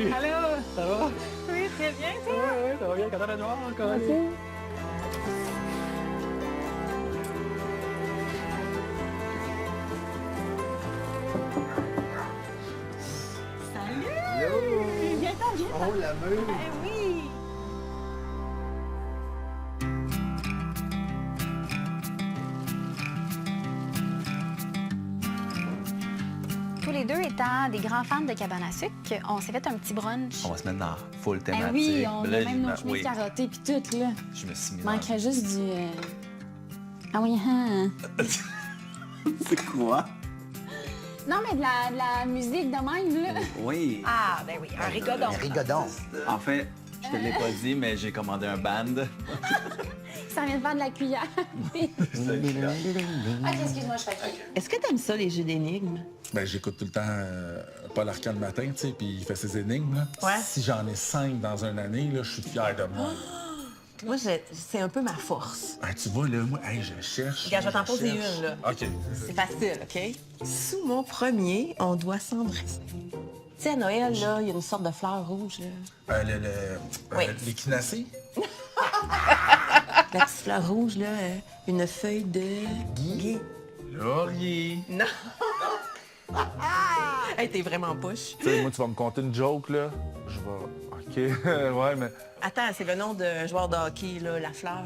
Salut! Allô? Ça va? Oui, très bien, toi? Oui, ça va bien. Content de te voir encore. Salut! Hello! Viens-t'en, viens-t'en. Oh, la meule! Eh oui! Tous les deux étant des grands fans de cabane à sucre, on s'est fait un petit brunch. On va se mettre dans full Eh thématique. oui, on a Là, même nos oui, chemises carottées puis tout, là. je me suis mis Il dans... manquerait juste du... Ah oui, hein? C'est quoi? Non, mais de la musique de même, là. Oui. Ah, ben oui, un rigodon. Un rigodon. En fait, je te l'ai pas dit, mais j'ai commandé un band. Ça vient de faire de la cuillère. Ah, excuse-moi, je fais Est-ce que t'aimes ça, les jeux d'énigmes? Ben, j'écoute tout le temps Paul Arcand le matin, tu sais, puis il fait ses énigmes. Là. Ouais. Si j'en ai 5 dans une année, là, je suis fier de moi. Moi, c'est un peu ma force. Ah, tu vois, là, moi, hey, je cherche. Regarde, je vais t'en je poser cherche. une, là. OK. C'est facile, OK? Sous mon premier, on doit s'embrasser. Tu sais, à Noël, là, il y a une sorte de fleur rouge, là. Oui. L'échinacée? La petite fleur rouge, là, une feuille de... Guy. Laurier. Non! Hey, t'es vraiment push. Tu sais, moi, tu vas me conter une joke, là. Je vais... OK, ouais, mais... Attends, c'est le nom d'un joueur de hockey, là, la fleur.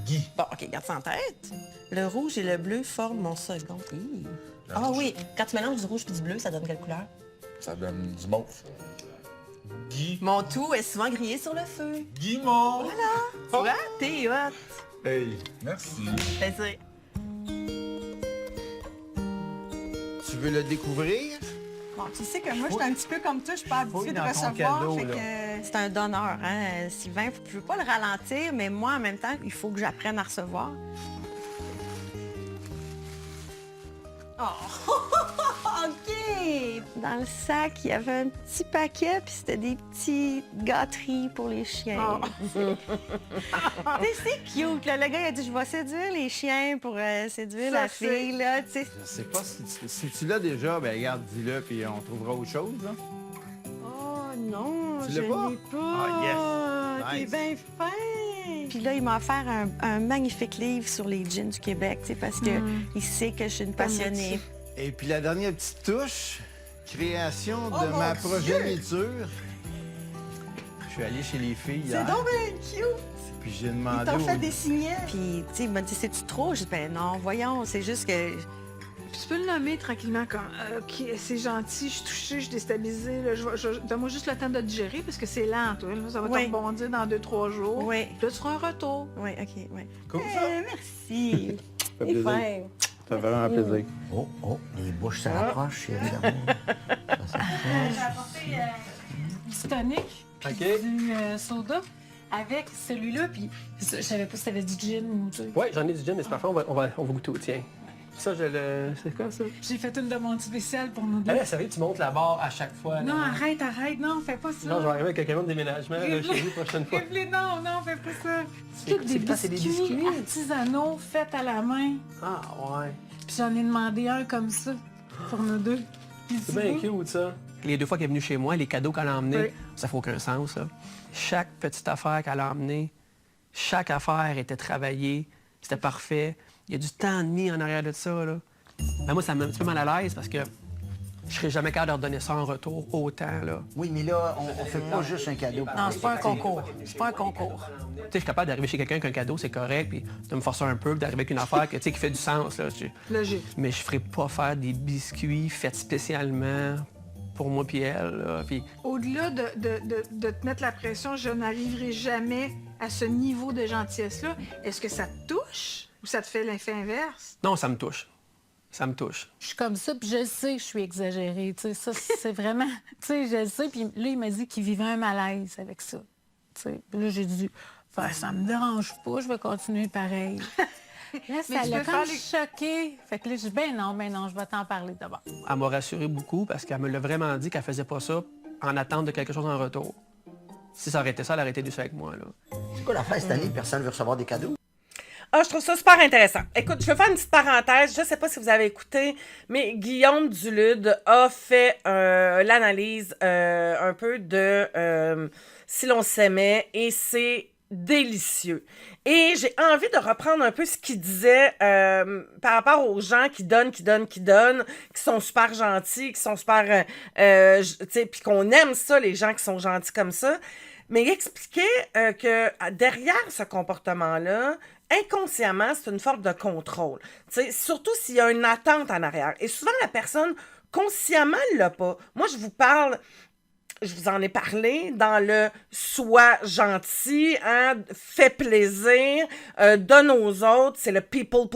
Guy. Bon, OK, garde ça en tête. Le rouge et le bleu forment mon second. Hi. Le Ah rouge. oui, quand tu mélanges du rouge et du bleu, ça donne quelle couleur? Ça donne du mauve. Guy. Mon tout est souvent grillé sur le feu. Guimond. Tu vois? T'es hot. Hey, merci. Plaisir. Tu veux le découvrir? Bon, tu sais que moi, je suis un petit peu comme toi, je suis pas habituée de dans ton recevoir. cadeau, Fait là. que... C'est un donneur, hein, Sylvain. Je veux pas le ralentir, mais moi, en même temps, il faut que j'apprenne à recevoir. Oh! OK! Dans le sac, il y avait un petit paquet, puis c'était des petits gâteries pour les chiens. C'est cute, là. Le gars, il a dit, je vais séduire les chiens pour séduire la fille, là, tu sais. Je sais pas si tu l'as déjà, ben regarde, dis-le, puis on trouvera autre chose, là. Oh non, Tu je l'as pas? l'ai pas. Ah, yes! T'es Nice. bien fin. Puis là, il m'a offert un magnifique livre sur les jeans du Québec, tu sais, parce que il sait que je suis une passionnée. Et puis la dernière petite touche, création Oh, de ma progéniture. Je suis allé chez les filles hier, bien cute. puis j'ai demandé signets. Puis, tu sais, il m'a dit, c'est-tu trop? J'ai dit, ben non, voyons, c'est juste que... Tu peux le nommer tranquillement comme OK, c'est gentil, je suis touchée, je suis déstabilisée. Là, donne-moi juste le temps de digérer parce que c'est lent, toi. Là, ça va Oui. te rebondir dans 2-3 jours. Oui. Puis là, tu feras un retour. Oui, OK, oui. Cool, Merci. fait plaisir. Ça fait vraiment plaisir. Oh, les bouches se rapprochent, chérie d'amour. J'ai apporté du tonic, puis du soda avec celui-là, puis je savais pas si t'avais du gin ou du... Oui, j'en ai du gin, mais c'est parfait, on va goûter au tien. Ça, c'est quoi, ça? J'ai fait une demande spéciale pour nous deux. Ah, sérieux, tu montes la barre à chaque fois. Non, là. arrête, non, fais pas ça. Non, je vais arriver avec un camion de déménagement là, chez vous la prochaine fois. Rêve-les, non, fais pas ça. C'est- Toutes des c'est des biscuits biscuits? artisanaux faits à la main. Ah, ouais. Puis j'en ai demandé un comme ça pour nous deux. Puis C'est bien cute, ça. Les 2 fois qu'elle est venue chez moi, les cadeaux qu'elle a emmenés, Oui. ça fait aucun sens, là. Chaque petite affaire qu'elle a emmenée, chaque affaire était travaillée, c'était parfait. Il y a du temps mis en arrière de ça, là. Ben, moi, ça me met un petit peu mal à l'aise parce que je serais jamais capable de leur donner ça en retour autant, là. Oui, mais là, on fait pas juste un cadeau. Non, c'est pas un concours. C'est pas un concours. Tu sais, je suis capable d'arriver chez quelqu'un avec un cadeau, c'est correct, puis de me forcer un peu, puis d'arriver avec une affaire que, tu sais, qui fait du sens, là. Logique. Mais je ferais pas faire des biscuits faits spécialement pour moi puis elle, là. Puis Au-delà de te mettre la pression, je n'arriverai jamais à ce niveau de gentillesse-là. Est-ce que ça te touche ou ça te fait l'effet inverse? non, ça me touche. Ça me touche. Je suis comme ça, puis je sais que je suis exagérée. Tu sais, ça, c'est vraiment... Tu sais, je le sais, puis là, il m'a dit qu'il vivait un malaise avec ça. Tu sais, puis là, j'ai dit, ben, ça me dérange pas, je vais continuer pareil. Là, ça tu l'a peux comme faire les- choqué. Fait que là, je dis, ben non, je vais t'en parler d'abord. Elle m'a rassuré beaucoup parce qu'elle me l'a vraiment dit qu'elle faisait pas ça en attente de quelque chose en retour. Si ça aurait été ça, elle aurait été douce avec moi, là. C'est quoi l'affaire cette année? Personne ne veut recevoir des cadeaux? Ah, je trouve ça super intéressant. Écoute, je vais faire une petite parenthèse. Je ne sais pas si vous avez écouté, mais Guillaume Dulude a fait l'analyse un peu de Si l'on s'aimait et c'est délicieux. Et j'ai envie de reprendre un peu ce qu'il disait par rapport aux gens qui donnent, qui sont super gentils, qui sont super... tu sais, puis qu'on aime ça, les gens qui sont gentils comme ça. Mais il expliquait que derrière ce comportement-là, inconsciemment, c'est une forme de contrôle. Tu sais, surtout s'il y a une attente en arrière. Et souvent, la personne, consciemment, ne l'a pas. Moi, je vous en ai parlé dans le « sois gentil hein, »,« fais plaisir »,« donne aux autres », c'est le « people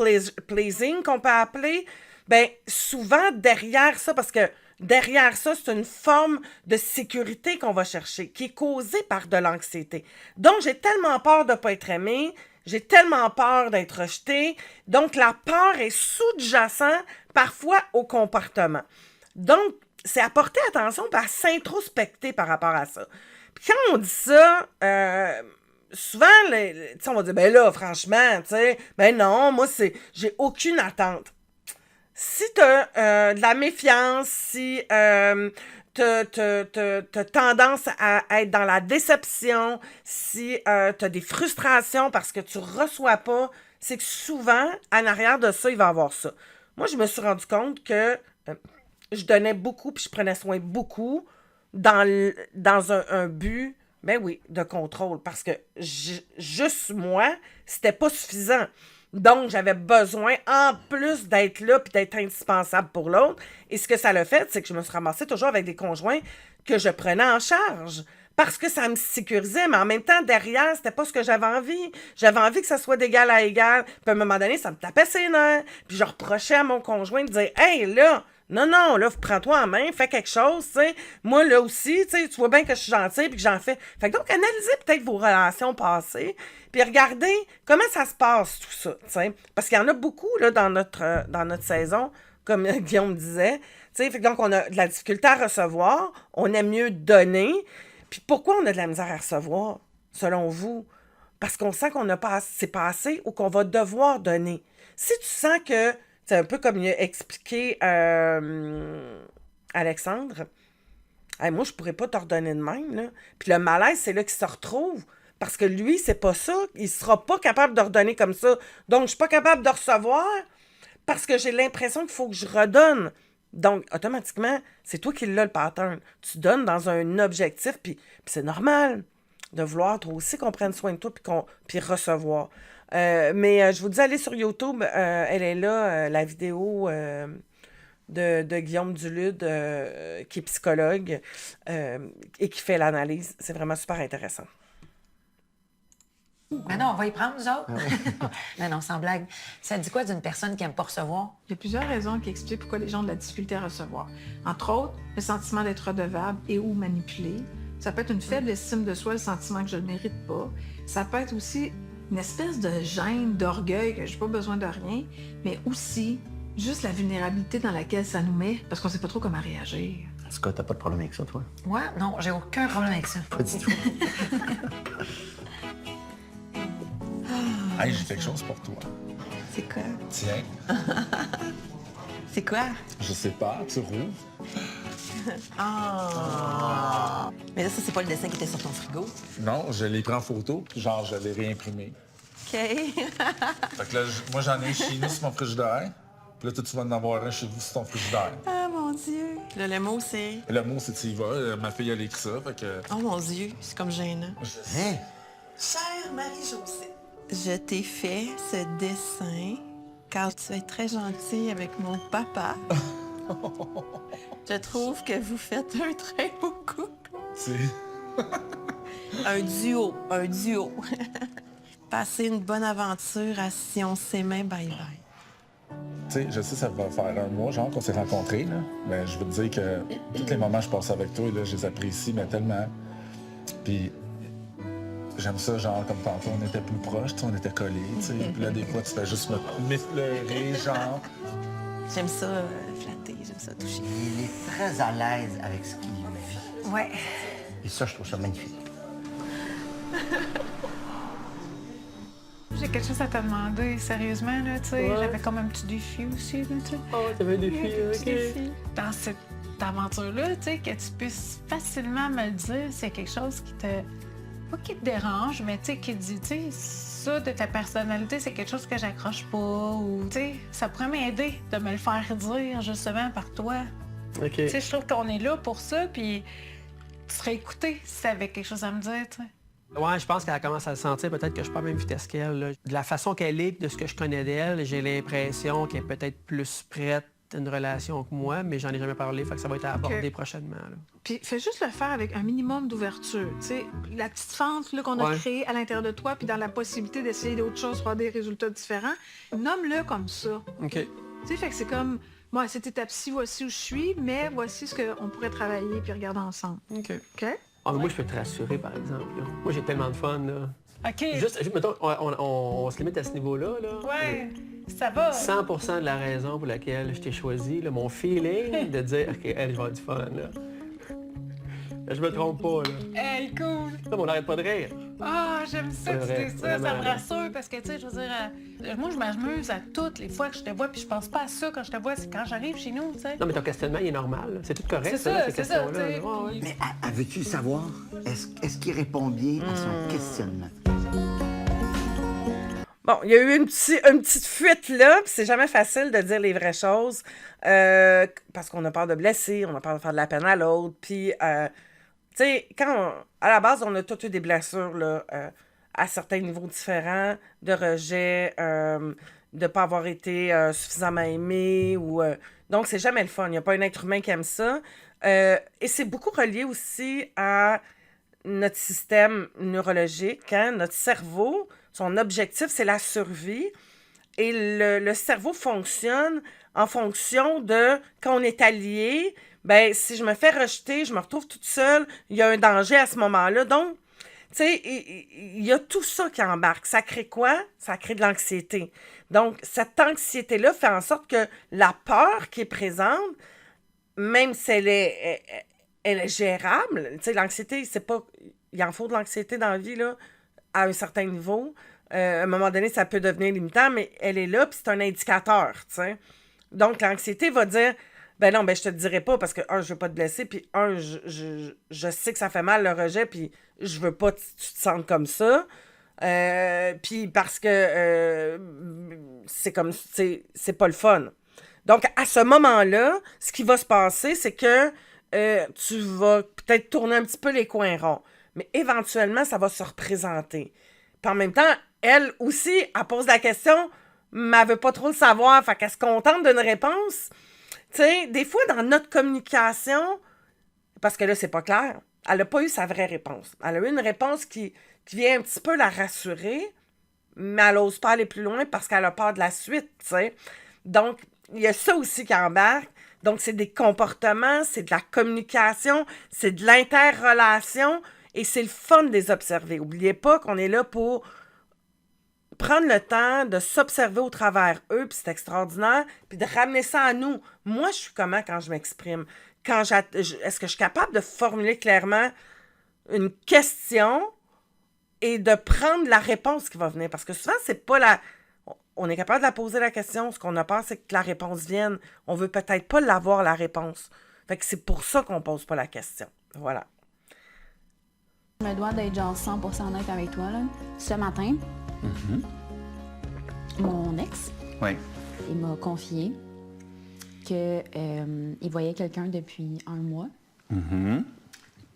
pleasing » qu'on peut appeler. Bien, souvent, derrière ça, parce que derrière ça, c'est une forme de sécurité qu'on va chercher, qui est causée par de l'anxiété. Donc, j'ai tellement peur de ne pas être aimée, j'ai tellement peur d'être rejetée. Donc, la peur est sous-jacente parfois au comportement. Donc, c'est à porter attention et à s'introspecter par rapport à ça. Puis quand on dit ça, souvent, on va dire, ben là, franchement, tu sais, ben non, moi, j'ai aucune attente. Si tu as de la méfiance, si tu as tendance à être dans la déception, si tu as des frustrations parce que tu ne reçois pas, c'est que souvent, en arrière de ça, il va y avoir ça. Moi, je me suis rendu compte que je donnais beaucoup puis je prenais soin beaucoup dans un but, ben oui, de contrôle. Parce que juste moi, c'était pas suffisant. Donc, j'avais besoin, en plus d'être là puis d'être indispensable pour l'autre. Et ce que ça l'a fait, c'est que je me suis ramassée toujours avec des conjoints que je prenais en charge. Parce que ça me sécurisait, mais en même temps, derrière, c'était pas ce que j'avais envie. J'avais envie que ça soit d'égal à égal. Puis à un moment donné, ça me tapait ses nerfs. Puis je reprochais à mon conjoint de dire « Hey, là, non, là, prends-toi en main, fais quelque chose, tu sais. Moi, là aussi, tu sais, tu vois bien que je suis gentille puis que j'en fais. » Fait que donc, analysez peut-être vos relations passées, puis regardez comment ça se passe, tout ça, tu sais. Parce qu'il y en a beaucoup, là, dans notre saison, comme Guillaume disait. Tu sais, fait que donc, on a de la difficulté à recevoir, on aime mieux donner. Puis pourquoi on a de la misère à recevoir, selon vous? Parce qu'on sent qu'on n'a pas assez passé ou qu'on va devoir donner. Si tu sens que, c'est un peu comme il a expliqué Alexandre, hey, moi, je pourrais pas te redonner de même, là. Puis le malaise, c'est là qu'il se retrouve. Parce que lui, c'est pas ça. Il sera pas capable de redonner comme ça. Donc, je suis pas capable de recevoir parce que j'ai l'impression qu'il faut que je redonne. Donc, automatiquement, c'est toi qui l'as le pattern. Tu donnes dans un objectif, puis c'est normal de vouloir toi aussi qu'on prenne soin de toi puis recevoir. Mais je vous dis, allez sur YouTube, elle est là, la vidéo de Guillaume Dulude, qui est psychologue et qui fait l'analyse. C'est vraiment super intéressant. Mais non, on va y prendre, nous autres. Non, sans blague. Ça dit quoi d'une personne qui n'aime pas recevoir? Il y a plusieurs raisons qui expliquent pourquoi les gens ont de la difficulté à recevoir. Entre autres, le sentiment d'être redevable et ou manipulé. Ça peut être une faible estime de soi, le sentiment que je ne le mérite pas. Ça peut être aussi une espèce de gêne, d'orgueil, que je n'ai pas besoin de rien, mais aussi juste la vulnérabilité dans laquelle ça nous met, parce qu'on ne sait pas trop comment réagir. Est-ce que t'as pas de problème avec ça, toi? Moi, non, j'ai aucun problème avec ça. Pas du tout. Hey, j'ai quelque chose pour toi. C'est quoi? Tiens, C'est quoi? je sais pas, tu rouvres. Mais là, ça, c'est pas le dessin qui était sur ton frigo. Non, je l'ai pris en photo, puis genre, je l'ai réimprimé. OK. Fait que là, moi, j'en ai chez nous sur mon frigidaire. Puis là, toi, tu vas en avoir un chez vous sur ton frigidaire. Ah, mon Dieu. Là, le mot, c'est... Et le mot, c'est tu y vas. Ma fille, elle écrit ça, fait que... Oh, mon Dieu, c'est comme gênant. Hein? Chère Marie-Josée, je t'ai fait ce dessin car tu es très gentille avec mon papa. Je trouve que vous faites un très beau couple. C'est... Un duo. Passer une bonne aventure à Si on s'aimait, bye bye. Tu sais, je sais, ça va faire un mois, genre, qu'on s'est rencontrés, là. Mais je veux te dire que tous les moments que je passe avec toi, là, je les apprécie, mais tellement. Puis... J'aime ça, genre, comme tantôt, on était plus proches, on était collés, tu sais. Puis là, des fois, tu fais juste m'effleurer, genre. J'aime ça flatter, j'aime ça toucher. Il est très à l'aise avec ce qu'il vit. Ouais. Et ça, je trouve ça magnifique. J'ai quelque chose à te demander, sérieusement, là, tu sais. Ouais. J'avais comme un petit défi aussi, là, tu sais. Oh, t'avais un défi, Un petit OK. défi. Dans cette aventure-là, tu sais, que tu puisses facilement me le dire, c'est quelque chose qui te... Pas qui te dérange, mais tu sais, qui te dit, tu sais, ça de ta personnalité, c'est quelque chose que j'accroche pas, ou, tu sais, ça pourrait m'aider de me le faire dire, justement, par toi. OK. Tu sais, je trouve qu'on est là pour ça, puis tu serais écouté si t'avais quelque chose à me dire, tu sais. Ouais, je pense qu'elle commence à le sentir, peut-être que je suis pas à la même vitesse qu'elle, là. De la façon qu'elle est, de ce que je connais d'elle, j'ai l'impression qu'elle est peut-être plus prête à une relation que moi, mais j'en ai jamais parlé, fait que ça va être abordé prochainement, là. Puis fais juste le faire avec un minimum d'ouverture. Tu sais, la petite fente là, qu'on a Ouais. créée à l'intérieur de toi, puis dans la possibilité d'essayer d'autres choses, pour avoir des résultats différents, nomme-le comme ça. OK. Tu sais, fait que c'est comme, moi, à cette étape-ci, voici où je suis, mais voici ce qu'on pourrait travailler puis regarder ensemble. OK. OK? Ah, mais moi, je peux te rassurer, par exemple, là. Moi, j'ai tellement de fun, là. OK. Juste, mettons, on se limite à ce niveau-là, là. Ouais, ça va. 100% de la raison pour laquelle je t'ai choisi, là, mon feeling de dire, OK, elle, je vais avoir du fun, là. Je me trompe pas, là. Hey, cool. Là, mais on n'arrête pas de rire. Ah, j'aime ça que tu Vrai, dis ça, ça vraiment. me rassure parce que, tu sais, je veux dire, moi, je m'amuse à toutes les fois que je te vois, puis je pense pas à ça quand je te vois, c'est quand j'arrive chez nous, tu sais. Non, mais ton questionnement, il est normal, là. C'est tout correct, C'est ça, ça, ces c'est ça, questions-là. tu sais, là. Ouais, ouais. Mais veux-tu savoir, est-ce qu'il répond bien à son questionnement? Bon, il y a eu une petite fuite là, puis c'est jamais facile de dire les vraies choses parce qu'on a peur de blesser, on a peur de faire de la peine à l'autre. Puis, tu sais, à la base, on a tous eu des blessures là, à certains niveaux différents, de rejet, de ne pas avoir été suffisamment aimé. Donc, c'est jamais le fun. Il n'y a pas un être humain qui aime ça. Et c'est beaucoup relié aussi à notre système neurologique, hein, notre cerveau. Son objectif, c'est la survie. Et le cerveau fonctionne en fonction de quand on est allié. Ben, si je me fais rejeter, je me retrouve toute seule, il y a un danger à ce moment-là. Donc, tu sais, il y a tout ça qui embarque. Ça crée quoi? Ça crée de l'anxiété. Donc, cette anxiété-là fait en sorte que la peur qui est présente, même si elle est gérable, tu sais, l'anxiété, c'est pas... Il en faut de l'anxiété dans la vie, là, à un certain niveau. À un moment donné, ça peut devenir limitant, mais elle est là, puis c'est un indicateur, tu sais. Donc, l'anxiété va dire, ben non, ben je te le dirai pas parce que, un, je veux pas te blesser, puis un, je sais que ça fait mal le rejet, puis je veux pas que tu te sentes comme ça. Puis parce que c'est comme, c'est pas le fun. Donc, à ce moment-là, ce qui va se passer, c'est que tu vas peut-être tourner un petit peu les coins ronds. Mais éventuellement, ça va se représenter. Puis en même temps, elle aussi, elle pose la question, mais elle veut pas trop le savoir, fait qu'elle se contente d'une réponse. Tu sais, des fois, dans notre communication, parce que là, c'est pas clair, elle n'a pas eu sa vraie réponse. Elle a eu une réponse qui vient un petit peu la rassurer, mais elle n'ose pas aller plus loin parce qu'elle a peur de la suite, tu sais. Donc, il y a ça aussi qui embarque. Donc, c'est des comportements, c'est de la communication, c'est de l'interrelation, et c'est le fun de les observer. N'oubliez pas qu'on est là pour prendre le temps de s'observer au travers eux, puis c'est extraordinaire, puis de ramener ça à nous. Moi, je suis comment quand je m'exprime? Est-ce que je suis capable de formuler clairement une question et de prendre la réponse qui va venir? Parce que souvent, c'est pas la... On est capable de la poser la question. Ce qu'on a peur, c'est que la réponse vienne. On veut peut-être pas l'avoir, la réponse. Fait que c'est pour ça qu'on pose pas la question. Voilà. Je me dois d'être genre 100% honnête avec toi, là. Ce matin, mon ex, Oui. il m'a confié que il voyait quelqu'un depuis 1 mois.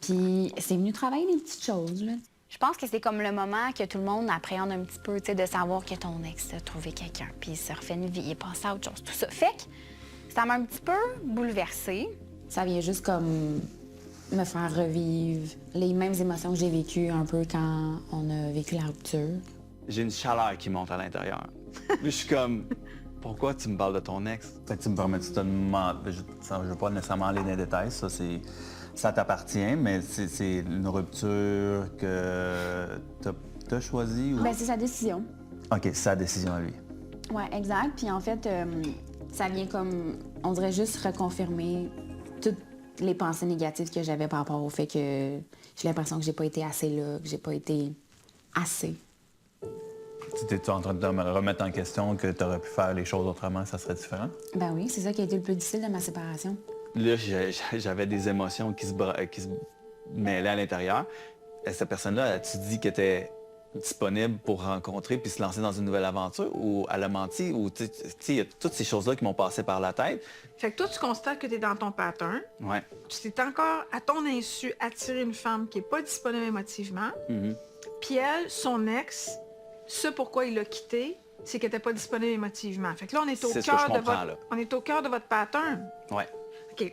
Puis c'est venu travailler des petites choses, là. Je pense que c'est comme le moment que tout le monde appréhende un petit peu, tu sais, de savoir que ton ex a trouvé quelqu'un, puis il se refait une vie, il est passé à autre chose, tout ça. Fait que ça m'a un petit peu bouleversée. Ça vient juste comme me faire revivre les mêmes émotions que j'ai vécues un peu quand on a vécu la rupture. J'ai une chaleur qui monte à l'intérieur. Puis je suis comme, pourquoi tu me parles de ton ex? Peut-être que tu me permets de te demander, je ne veux pas nécessairement aller dans les détails, ça t'appartient, mais c'est une rupture que tu as choisie? Ou... Bien, c'est sa décision. OK, c'est sa décision à lui. Oui, exact. Puis en fait, ça vient comme, on dirait juste reconfirmer toutes les pensées négatives que j'avais par rapport au fait que j'ai l'impression que j'ai pas été assez là, que j'ai pas été assez. Tu Tu es en train de me remettre en question que tu aurais pu faire les choses autrement, ça serait différent? Ben oui, c'est ça qui a été le plus difficile de ma séparation. Là, j'avais des émotions qui se mêlaient à l'intérieur. Et cette personne-là, as-tu dit qu'elle était disponible pour rencontrer puis se lancer dans une nouvelle aventure, ou elle a menti, ou tu sais, il y a toutes ces choses-là qui m'ont passé par la tête. Fait que toi, tu constates que tu es dans ton pattern. Ouais. Tu t'es encore, à ton insu, attiré une femme qui n'est pas disponible émotivement. Puis elle, son ex, ce pourquoi il l'a quitté, c'est qu'elle n'était pas disponible émotivement. Fait que là, on est au C'est ce que cœur je de comprends, votre... là. On est au cœur de votre pattern. Ouais. OK.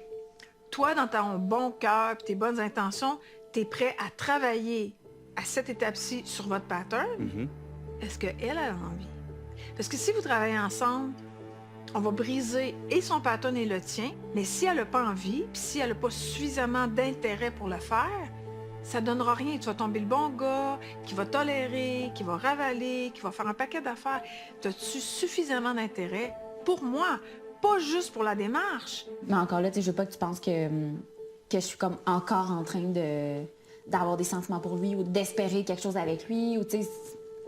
Toi, dans ton bon cœur et tes bonnes intentions, tu es prêt à travailler à cette étape-ci sur votre pattern. Est-ce qu'elle a envie? Parce que si vous travaillez ensemble, on va briser et son pattern et le tien, mais si elle n'a pas envie, puis si elle n'a pas suffisamment d'intérêt pour le faire, ça ne donnera rien. Tu vas tomber le bon gars, qui va tolérer, qui va ravaler, qui va faire un paquet d'affaires. As-tu suffisamment d'intérêt pour moi? Pas juste pour la démarche. Mais encore là, tu sais, je veux pas que tu penses que je suis comme encore en train d'avoir des sentiments pour lui ou d'espérer quelque chose avec lui. Ou tu sais,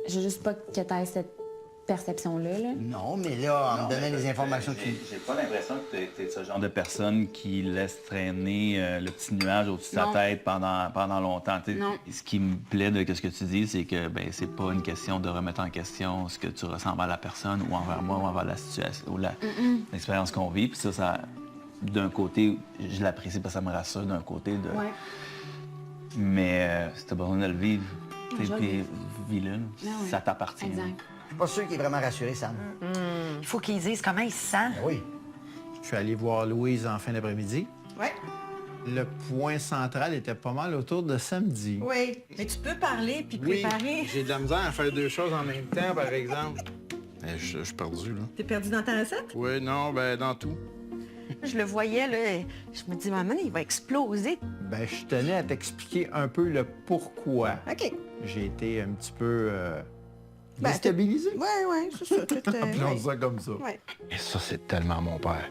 je veux juste pas que tu aies cette perception-là. Là. Non, mais là, en me donnant les informations que tu... J'ai pas l'impression que tu es ce genre de personne qui laisse traîner le petit nuage au-dessus de sa tête pendant longtemps. Non. Ce qui me plaît de ce que tu dis, c'est que c'est pas une question de remettre en question ce que tu ressens envers la personne ou envers moi ou envers la situation ou l'expérience qu'on vit. Puis ça, d'un côté, je l'apprécie parce que ça me rassure d'un côté. Ouais. Mais si t'as besoin de le vivre, puis vis-le, ça t'appartient. Exact. Je suis pas sûr qu'il est vraiment rassuré, Sam. Il faut qu'ils disent comment ils se sentent. Ben oui. Je suis allé voir Louise en fin d'après-midi. Ouais. Le point central était pas mal autour de samedi. Oui. Mais tu peux parler puis préparer. J'ai de la misère à faire 2 choses en même temps, par exemple. Je suis perdu, là. T'es perdu dans ta recette? Oui, non, dans tout. Je le voyais, là. Je me dis, maman, il va exploser. Ben, je tenais à t'expliquer un peu le pourquoi. OK. J'ai été un petit peu déstabilisé. Oui, c'est ça. Appelons ça comme ça. Ouais. Et ça, c'est tellement mon père.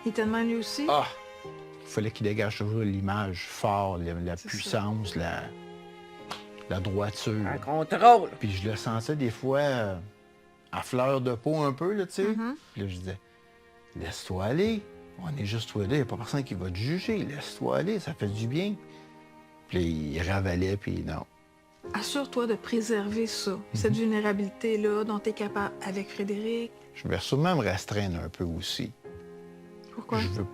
Il te demande lui aussi? Ah! Il fallait qu'il dégage toujours l'image fort, la puissance, la droiture. Un contrôle. Puis je le sentais des fois à fleur de peau un peu, là, tu sais. Puis là, je disais, laisse-toi aller. On est juste toi là, il n'y a pas personne qui va te juger. Laisse-toi aller, ça fait du bien. Puis là, il ravalait, puis non. Assure-toi de préserver ça, cette vulnérabilité-là dont tu es capable avec Frédéric. Je vais sûrement me restreindre un peu aussi. Pourquoi? Je veux...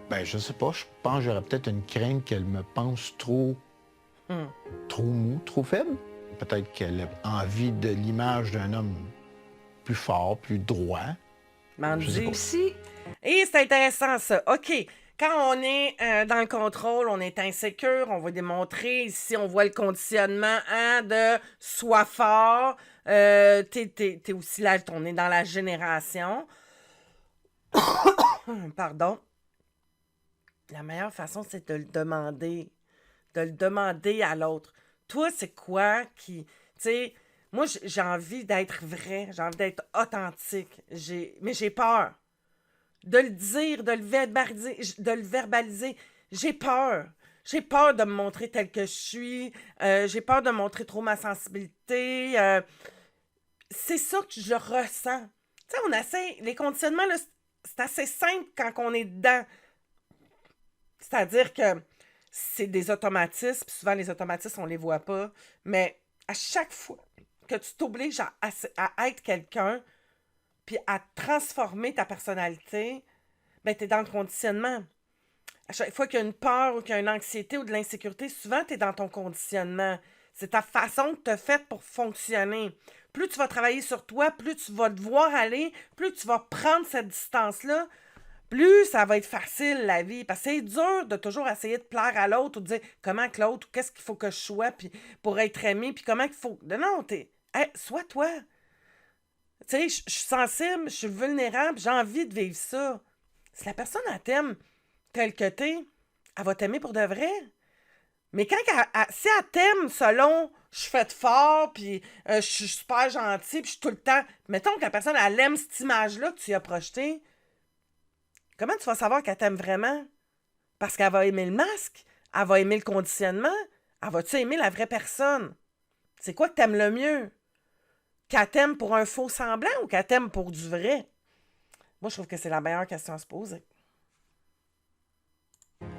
Ben, je sais pas, je pense que j'aurais peut-être une crainte qu'elle me pense trop mou, trop faible. Peut-être qu'elle a envie de l'image d'un homme plus fort, plus droit. Mandy. Si Et c'est intéressant, ça. OK. Quand on est dans le contrôle, on est insécure, on va démontrer, ici, on voit le conditionnement de « sois fort ». T'es aussi là, on est dans la génération. Pardon. La meilleure façon, c'est de le demander. De le demander à l'autre. Toi, c'est quoi qui... Tu sais, moi, j'ai envie d'être vrai, j'ai envie d'être authentique, mais j'ai peur. De le dire, de le verbaliser. J'ai peur. J'ai peur de me montrer tel que je suis. J'ai peur de montrer trop ma sensibilité. C'est ça que je ressens. Tu sais, les conditionnements, là, c'est assez simple quand on est dedans. C'est-à-dire que c'est des automatismes. Puis souvent, les automatismes, on les voit pas. Mais à chaque fois que tu t'obliges à être quelqu'un, puis à transformer ta personnalité, ben t'es dans le conditionnement. À chaque fois qu'il y a une peur ou qu'il y a une anxiété ou de l'insécurité, souvent t'es dans ton conditionnement. C'est ta façon de te faire pour fonctionner. Plus tu vas travailler sur toi, plus tu vas te voir aller, plus tu vas prendre cette distance-là, plus ça va être facile, la vie. Parce que c'est dur de toujours essayer de plaire à l'autre ou de dire comment que l'autre, ou qu'est-ce qu'il faut que je sois puis pour être aimé, puis comment il faut... Non, sois toi. Tu sais, je suis sensible, je suis vulnérable, j'ai envie de vivre ça. Si la personne, elle t'aime tel que t'es, elle va t'aimer pour de vrai. Mais quand si elle t'aime selon je suis faite fort, puis je suis super gentil, puis je suis tout le temps... Mettons que la personne, elle aime cette image-là que tu y as projetée, comment tu vas savoir qu'elle t'aime vraiment? Parce qu'elle va aimer le masque, elle va aimer le conditionnement, elle va-tu aimer la vraie personne? C'est quoi que t'aimes le mieux? qu'elle t'aime pour un faux semblant ou qu'elle t'aime pour du vrai? Moi, je trouve que c'est la meilleure question à se poser.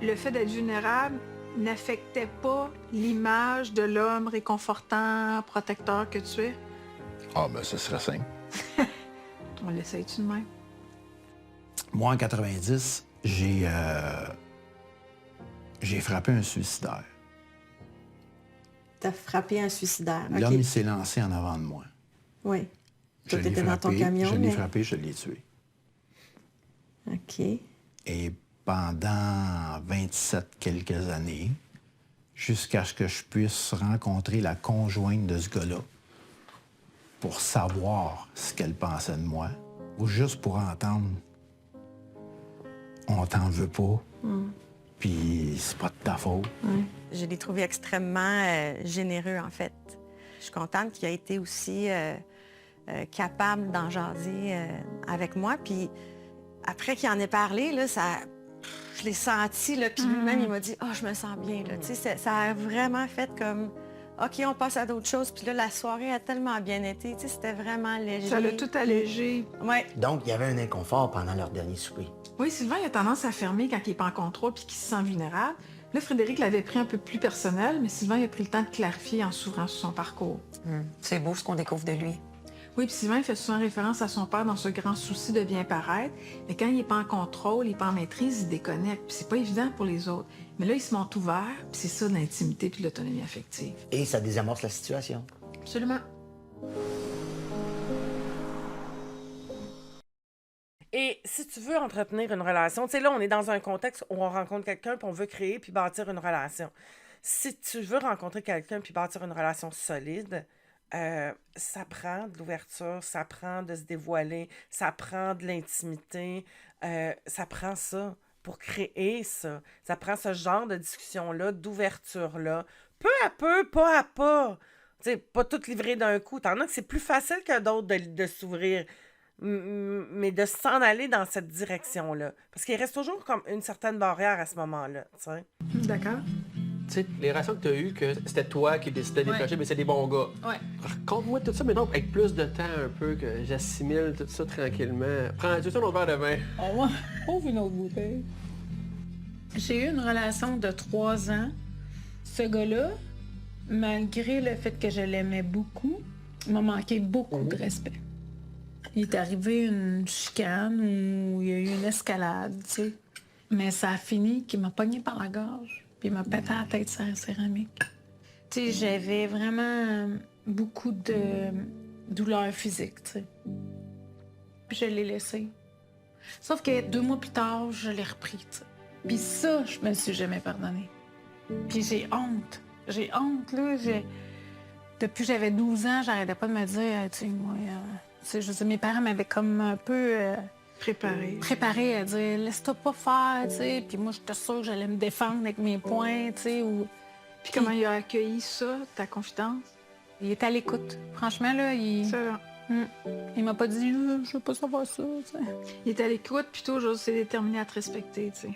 Le fait d'être vulnérable n'affectait pas l'image de l'homme réconfortant, protecteur que tu es? Ah, ben, ce serait simple. On l'essaye-tu de même? Moi, en 90, j'ai frappé un suicidaire. T'as frappé un suicidaire. L'homme, OK. il s'est lancé en avant de moi. Oui. Je Toi, l'ai t'étais dans ton frappé, camion, je l'ai mais... frappé, je l'ai tué. OK. Et pendant 27 quelques années, jusqu'à ce que je puisse rencontrer la conjointe de ce gars-là pour savoir ce qu'elle pensait de moi, ou juste pour entendre « on t'en veut pas, puis c'est pas de ta faute ». Je l'ai trouvé extrêmement généreux, en fait. Je suis contente qu'il ait été aussi capable d'en jaser avec moi. Puis après qu'il en ait parlé, là, je l'ai senti, là, puis lui-même, il m'a dit « Ah, je me sens bien. » Tu sais, ça a vraiment fait comme « OK, on passe à d'autres choses. » Puis là, la soirée a tellement bien été. Tu sais, c'était vraiment léger. Ça l'a tout allégé. Oui. Donc, il y avait un inconfort pendant leur dernier souper. Oui, Sylvain, il a tendance à fermer quand il n'est pas en contrôle puis qu'il se sent vulnérable. Là, Frédéric l'avait pris un peu plus personnel, mais Sylvain a pris le temps de clarifier en s'ouvrant sur son parcours. C'est beau ce qu'on découvre de lui. Oui, puis Sylvain fait souvent référence à son père dans ce grand souci de bien paraître, mais quand il n'est pas en contrôle, il n'est pas en maîtrise, il déconnecte, puis c'est pas évident pour les autres. Mais là, il se montre ouvert, puis c'est ça l'intimité puis l'autonomie affective. Et ça désamorce la situation. Absolument. Et si tu veux entretenir une relation, tu sais, là, on est dans un contexte où on rencontre quelqu'un, puis on veut créer, puis bâtir une relation. Si tu veux rencontrer quelqu'un, puis bâtir une relation solide, ça prend de l'ouverture, ça prend de se dévoiler, ça prend de l'intimité, ça prend ça pour créer ça. Ça prend ce genre de discussion-là, d'ouverture-là, peu à peu, pas à pas. Tu sais, pas tout livré d'un coup. T'en as que c'est plus facile que d'autres de s'ouvrir. Mais de s'en aller dans cette direction-là. Parce qu'il reste toujours comme une certaine barrière à ce moment-là, tu sais. D'accord. Tu sais, les relations que tu as eues, que c'était toi qui décidais de décrocher, mais c'est des bons gars. Ouais. Raconte-moi tout ça maintenant avec plus de temps un peu, que j'assimile tout ça tranquillement. Prends juste un autre verre de vin. Ouvre une autre bouteille. J'ai eu une relation de 3 ans. Ce gars-là, malgré le fait que je l'aimais beaucoup, m'a manqué beaucoup de respect. Il est arrivé une chicane où il y a eu une escalade, tu sais. Mais ça a fini qu'il m'a pogné par la gorge, puis il m'a pété la tête sur la céramique. Tu sais, j'avais vraiment beaucoup de douleurs physiques, tu sais. Puis je l'ai laissé. Sauf que 2 mois plus tard, je l'ai repris, tu sais. Puis ça, je me suis jamais pardonné. Puis j'ai honte. J'ai honte, là. Depuis que j'avais 12 ans, j'arrêtais pas de me dire, tu sais, moi... Tu sais, je veux dire, mes parents m'avaient comme un peu préparé à dire laisse-toi pas faire, tu sais. Puis moi, j'étais sûre que j'allais me défendre avec mes poings, tu sais. Puis comment il a accueilli ça, ta confidence? Il était à l'écoute. Franchement, là, Ça va. il m'a pas dit je veux pas savoir ça, tu sais. Il est à l'écoute, puis toi, aujourd'hui, c'est déterminé à te respecter, tu sais.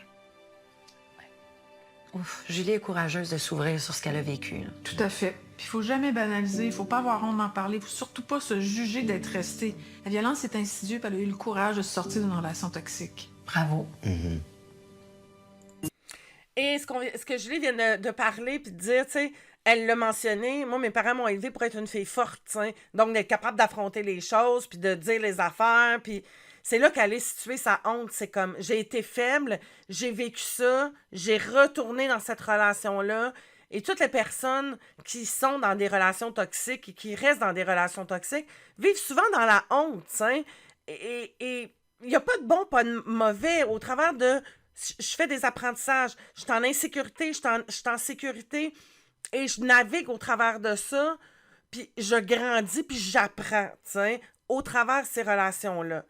Ouf, Julie est courageuse de s'ouvrir sur ce qu'elle a vécu, là. Tout à fait. Puis il faut jamais banaliser, il faut pas avoir honte d'en parler, il faut surtout pas se juger d'être resté. La violence est insidieuse, puis elle a eu le courage de sortir d'une relation toxique. Bravo. Et ce que Julie vient de parler puis de dire, tu sais, elle l'a mentionné, moi, mes parents m'ont élevée pour être une fille forte, tu sais. Donc, d'être capable d'affronter les choses, puis de dire les affaires, puis c'est là qu'elle est située sa honte. C'est comme, j'ai été faible, j'ai vécu ça, j'ai retourné dans cette relation-là. Et toutes les personnes qui sont dans des relations toxiques et qui restent dans des relations toxiques vivent souvent dans la honte, tu sais. Et il n'y a pas de bon, pas de mauvais. Au travers de... Je fais des apprentissages. Je suis en insécurité, je suis en sécurité. Et je navigue au travers de ça. Puis je grandis, puis j'apprends, tu sais, au travers de ces relations-là.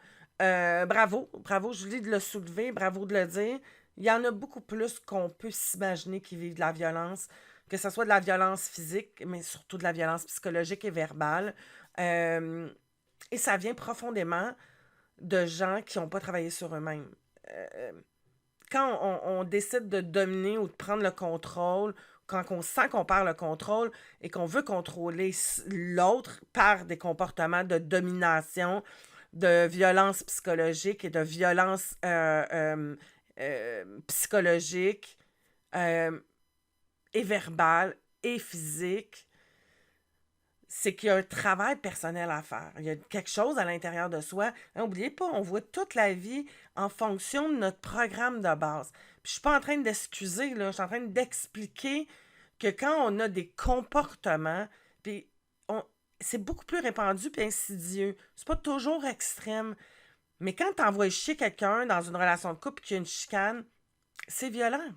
Bravo Julie de le soulever, bravo de le dire. Il y en a beaucoup plus qu'on peut s'imaginer qui vivent de la violence, que ce soit de la violence physique, mais surtout de la violence psychologique et verbale. Et ça vient profondément de gens qui n'ont pas travaillé sur eux-mêmes. Quand on décide de dominer ou de prendre le contrôle, quand on sent qu'on perd le contrôle et qu'on veut contrôler l'autre par des comportements de domination, de violence psychologique et de violence psychologique et verbale et physique, c'est qu'il y a un travail personnel à faire. Il y a quelque chose à l'intérieur de soi. N'oubliez pas, on voit toute la vie en fonction de notre programme de base. Puis je suis pas en train d'excuser, là, je suis en train d'expliquer que quand on a des comportements, puis c'est beaucoup plus répandu et insidieux. C'est pas toujours extrême. Mais quand tu envoies chier quelqu'un dans une relation de couple et qu'il y a une chicane, c'est violent.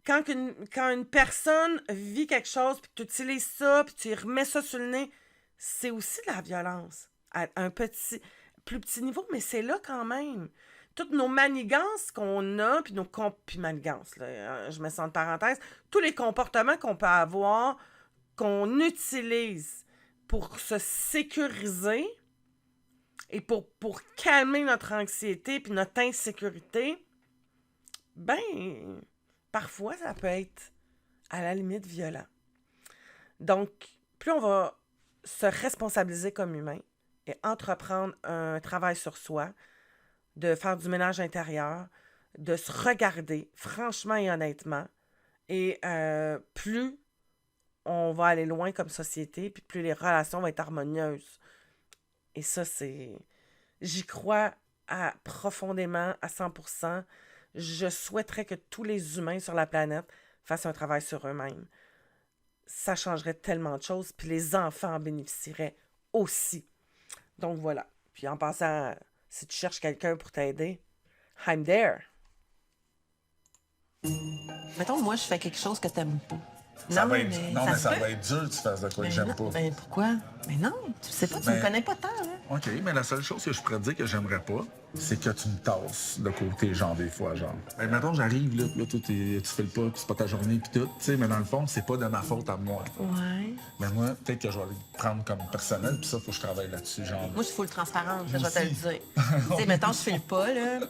Quand une personne vit quelque chose, puis tu utilises ça, puis tu y remets ça sur le nez, c'est aussi de la violence. À un plus petit niveau, mais c'est là quand même. Toutes nos manigances qu'on a, puis puis manigances, là, je mets ça en parenthèse, tous les comportements qu'on peut avoir, qu'on utilise pour se sécuriser et pour calmer notre anxiété puis notre insécurité, ben... parfois, ça peut être à la limite violent. Donc, plus on va se responsabiliser comme humain et entreprendre un travail sur soi, de faire du ménage intérieur, de se regarder franchement et honnêtement, et plus on va aller loin comme société, puis plus les relations vont être harmonieuses. Et ça, c'est... J'y crois profondément, à 100%. Je souhaiterais que tous les humains sur la planète fassent un travail sur eux-mêmes. Ça changerait tellement de choses, puis les enfants en bénéficieraient aussi. Donc voilà. Puis en passant, si tu cherches quelqu'un pour t'aider, I'm there. Mettons, moi, je fais quelque chose que t'aimes pas. Ça va être dur que tu fasses de quoi que j'aime pas. Ben pourquoi? Mais non, tu sais pas, tu me connais pas tant, hein? OK, mais la seule chose que je pourrais te dire que j'aimerais pas, c'est que tu me tasses de côté, genre, des fois, genre. Ben, mettons, j'arrive, là, toi, tu fais le pas, puis c'est pas ta journée, puis tout, tu sais, mais dans le fond, c'est pas de ma faute à moi. Ouais. Mais moi, peut-être que je vais le prendre comme personnel, puis ça, faut que je travaille là-dessus, genre. Moi, je suis full transparente, je vais te le dire. Tu sais, mettons, je fais le pas, là,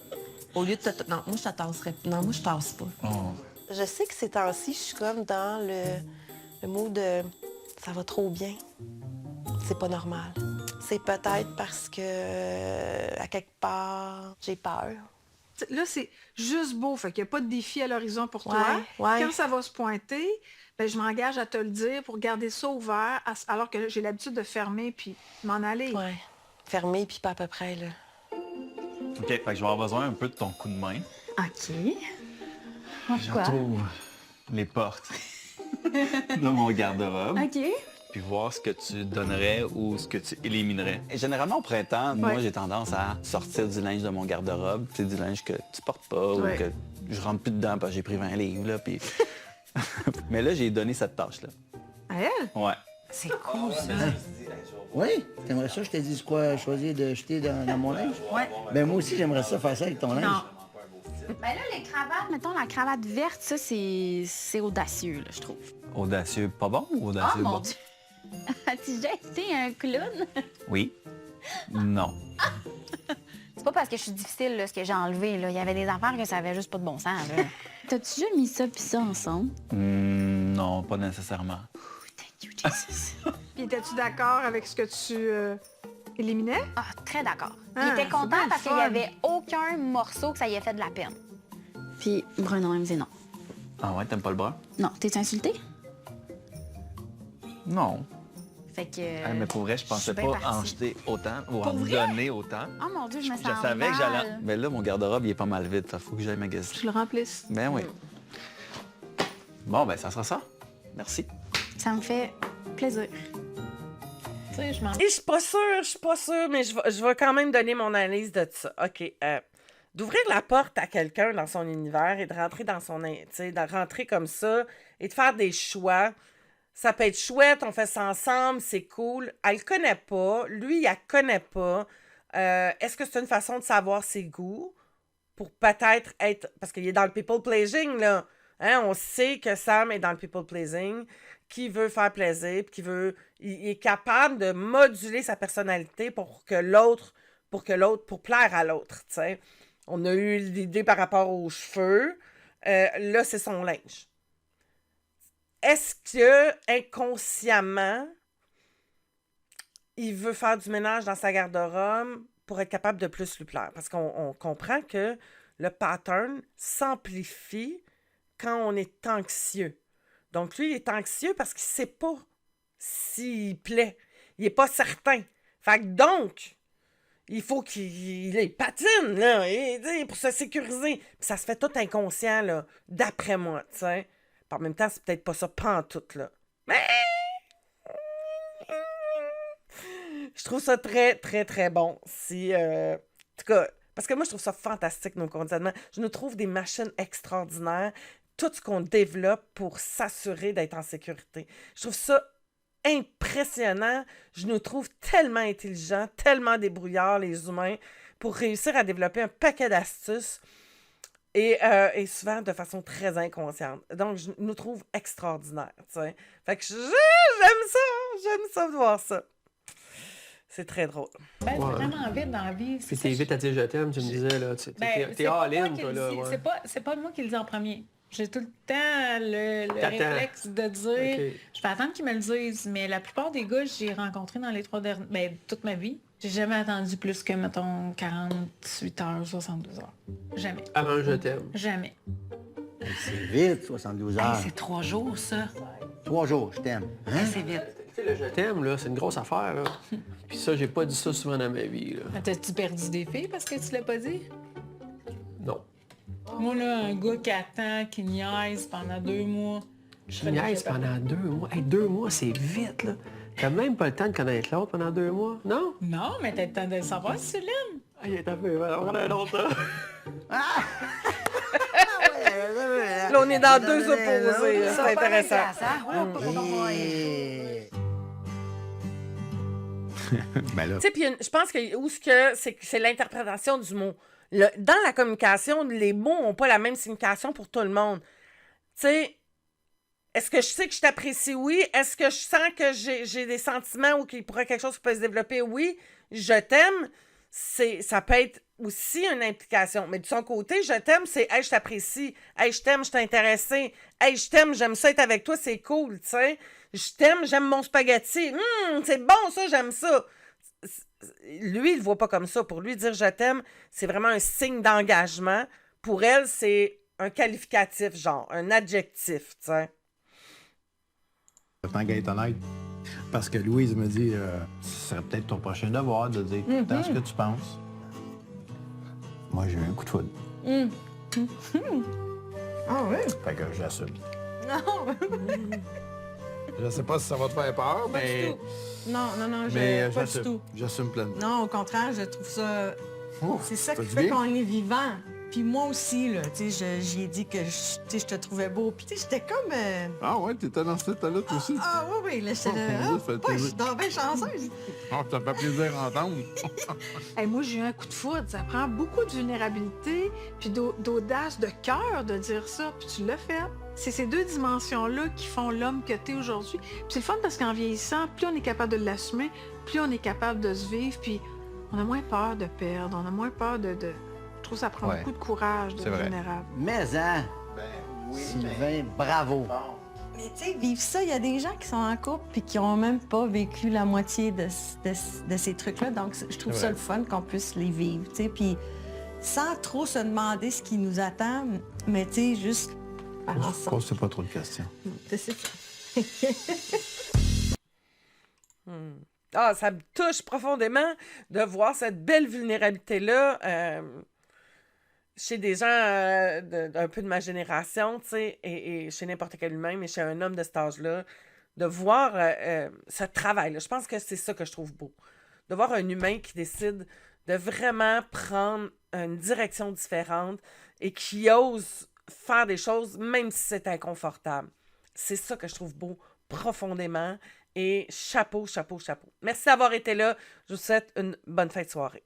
au lieu de te... Non, moi, je te tasserais. Non, moi, je tasse pas. Oh. Je sais que ces temps-ci, je suis comme dans le mood de « ça va trop bien ». C'est pas normal. C'est peut-être parce que, à quelque part, j'ai peur. Là, c'est juste beau, fait qu'il n'y a pas de défi à l'horizon pour toi. Ouais. Quand ça va se pointer, ben, je m'engage à te le dire pour garder ça ouvert, alors que j'ai l'habitude de fermer puis m'en aller. Ouais. Fermer, puis pas à peu près, là. OK, fait que je vais avoir besoin un peu de ton coup de main. OK. Je retrouve les portes de mon garde-robe. OK. Puis voir ce que tu donnerais ou ce que tu éliminerais. Et généralement, au printemps, moi, j'ai tendance à sortir du linge de mon garde-robe, tu sais, du linge que tu portes pas ou que je rentre plus dedans parce que j'ai pris 20 livres, là, puis... Mais là, j'ai donné cette tâche-là. À elle? Ouais. C'est cool, ça. Oui? T'aimerais ça, je te dise quoi, choisir de jeter dans mon linge? Ouais. Ben moi aussi, j'aimerais ça faire ça avec ton linge. Non. Ben là, les cravates, mettons la cravate verte, ça, c'est audacieux, là, je trouve. Audacieux pas bon ou audacieux Oh bon? mon Dieu! As-tu déjà été un clown? Oui. Non. C'est pas parce que je suis difficile, là, ce que j'ai enlevé, là. Il y avait des affaires que ça avait juste pas de bon sens, là. T'as-tu déjà mis ça puis ça ensemble? Non, pas nécessairement. Thank you, Jesus. Puis étais-tu d'accord avec ce que tu éliminais? Ah, très d'accord. Ah, Il était c'est content bien le parce qu'il y fun. avait aucun morceau que ça y ait fait de la peine. Puis Bruno, il me dit non. Ah ouais, t'aimes pas le brun? Non, t'es insulté? Non. Fait que... Ah, mais pour vrai, je pensais suis bien pas en partie. jeter autant ou en Pour vrai? donner autant. Oh mon Dieu, je me sens Je savais que j'allais... mal. Mais là, mon garde-robe, il est pas mal vide. Il faut que j'aille magasiner. Je le remplisse. Ben oui. Bon, ben ça sera ça. Merci. Ça me fait plaisir. Tu sais, je m'en... Et je suis pas sûre, mais je vais quand même donner mon analyse de ça. OK. D'ouvrir la porte à quelqu'un dans son univers et de rentrer dans son... Tu sais, de rentrer comme ça et de faire des choix. Ça peut être chouette, on fait ça ensemble, c'est cool. Elle le connaît pas, lui, il la connaît pas. Est-ce que c'est une façon de savoir ses goûts pour peut-être être... Parce qu'il est dans le people-pleasing, là. Hein? On sait que Sam est dans le people-pleasing, qui veut faire plaisir, puis il est capable de moduler sa personnalité pour plaire à l'autre, tu sais. On a eu l'idée par rapport aux cheveux. Là, c'est son linge. est-ce que inconsciemment, il veut faire du ménage dans sa garde-robe pour être capable de plus lui plaire? Parce qu'on comprend que le pattern s'amplifie quand on est anxieux. Donc, lui, il est anxieux parce qu'il ne sait pas s'il plaît. Il n'est pas certain. Fait que donc, il faut qu'il patine, là, pour se sécuriser. Puis ça se fait tout inconscient, là, d'après moi, tu sais. En même temps, c'est peut-être pas ça pantoute, là. Mais... je trouve ça très, très, très bon. Si, en tout cas, parce que moi, je trouve ça fantastique, nos conditionnements. Je nous trouve des machines extraordinaires. Tout ce qu'on développe pour s'assurer d'être en sécurité. Je trouve ça impressionnant. Je nous trouve tellement intelligents, tellement débrouillards, les humains, pour réussir à développer un paquet d'astuces et souvent de façon très inconsciente. Donc, je nous trouve extraordinaires, tu sais. Fait que j'aime ça de voir ça. C'est très drôle. Ben, c'est vraiment vite dans la vie. Puis t'es vite à dire je t'aime, tu me disais, là. T'es all-in, toi, là. Ouais. C'est pas moi qui le dis en premier. J'ai tout le temps le réflexe de dire... Okay. Je vais attendre qu'ils me le disent, mais la plupart des gars que j'ai rencontrés dans les 3 dernières... Ben, toute ma vie, j'ai jamais attendu plus que, mettons, 48 heures, 72 heures. Jamais. Avant je t'aime. Jamais. C'est vite, 72 heures. Hey, c'est 3 jours, ça. 3 jours, je t'aime. Hein? C'est vite. Tu sais, le je t'aime, là, c'est une grosse affaire, là. Puis ça, j'ai pas dit ça souvent dans ma vie, là. Mais t'as-tu perdu des filles parce que tu l'as pas dit? Non. Moi, là, un gars qui attend, qui niaise pendant 2 mois. Qui niaise pendant 2 mois? Hey, 2 mois, c'est vite, là. T'as même pas le temps de connaître l'autre pendant 2 mois, non? Non, mais t'as le temps de savoir si tu l'aimes. Hey, t'as fait, on a un autre, là. Là, on est dans 2 opposés. C'est intéressant. Ben là. Tu sais, puis je pense que c'est l'interprétation du mot. Dans la communication, les mots n'ont pas la même signification pour tout le monde. Tu sais, est-ce que je sais que je t'apprécie? Oui. Est-ce que je sens que j'ai des sentiments ou qu'il pourrait quelque chose qui peut se développer? Oui. Je t'aime, ça peut être aussi une implication. Mais de son côté, je t'aime, c'est « Hey, je t'apprécie. Hey, je t'aime, je t'ai intéressé. Hey, je t'aime, j'aime ça être avec toi, c'est cool, tu sais. Je t'aime, j'aime mon spaghetti. C'est bon, ça, j'aime ça. » Lui, il le voit pas comme ça. Pour lui, dire « je t'aime », c'est vraiment un signe d'engagement. Pour elle, c'est un qualificatif, genre, un adjectif, tu sais. Tant qu'à être honnête, parce que Louise me dit ce serait peut-être ton prochain devoir de dire tant ce que tu penses. Moi, j'ai eu un coup de foudre. Ah oui? Fait que j'assume. Non! Je sais pas si ça va te faire peur, mais... Non, pas du tout. J'assume pleinement. Non, au contraire, je trouve ça... Ouf, c'est ça qui du fait bien. qu'on est vivant. Puis moi aussi, là, tu sais, j'y ai dit que je te trouvais beau. Puis tu sais, j'étais comme... Ah ouais, t'étais dans cet état-là, toi aussi? Ah oui, là, j'étais là. Je suis donc bien chanceuse. Ah, ça fait plaisir d'entendre. Hey, moi, j'ai eu un coup de foudre. Ça prend beaucoup de vulnérabilité puis d'audace, de cœur de dire ça. Puis tu l'as fait. C'est ces 2 dimensions-là qui font l'homme que t'es aujourd'hui. Puis c'est le fun parce qu'en vieillissant, plus on est capable de l'assumer, plus on est capable de se vivre. Puis on a moins peur de perdre. On a moins peur de... Je trouve que ça prend beaucoup de courage d'être vulnérable. Mais, hein? Sylvain, bravo. Mais tu sais, vivre ça, il y a des gens qui sont en couple puis qui ont même pas vécu la moitié de ces trucs-là. Donc, je trouve ça le fun qu'on puisse les vivre, tu sais. Puis sans trop se demander ce qui nous attend, mais tu sais, juste par ensemble. Je pense que c'est pas trop de questions. C'est ça. Ah, ça me touche profondément de voir cette belle vulnérabilité-là chez des gens un peu de ma génération, tu sais, et chez n'importe quel humain, mais chez un homme de cet âge-là, de voir ce travail-là. Je pense que c'est ça que je trouve beau. De voir un humain qui décide de vraiment prendre une direction différente et qui ose faire des choses, même si c'est inconfortable. C'est ça que je trouve beau profondément. Et chapeau, chapeau, chapeau. Merci d'avoir été là. Je vous souhaite une bonne fin de soirée.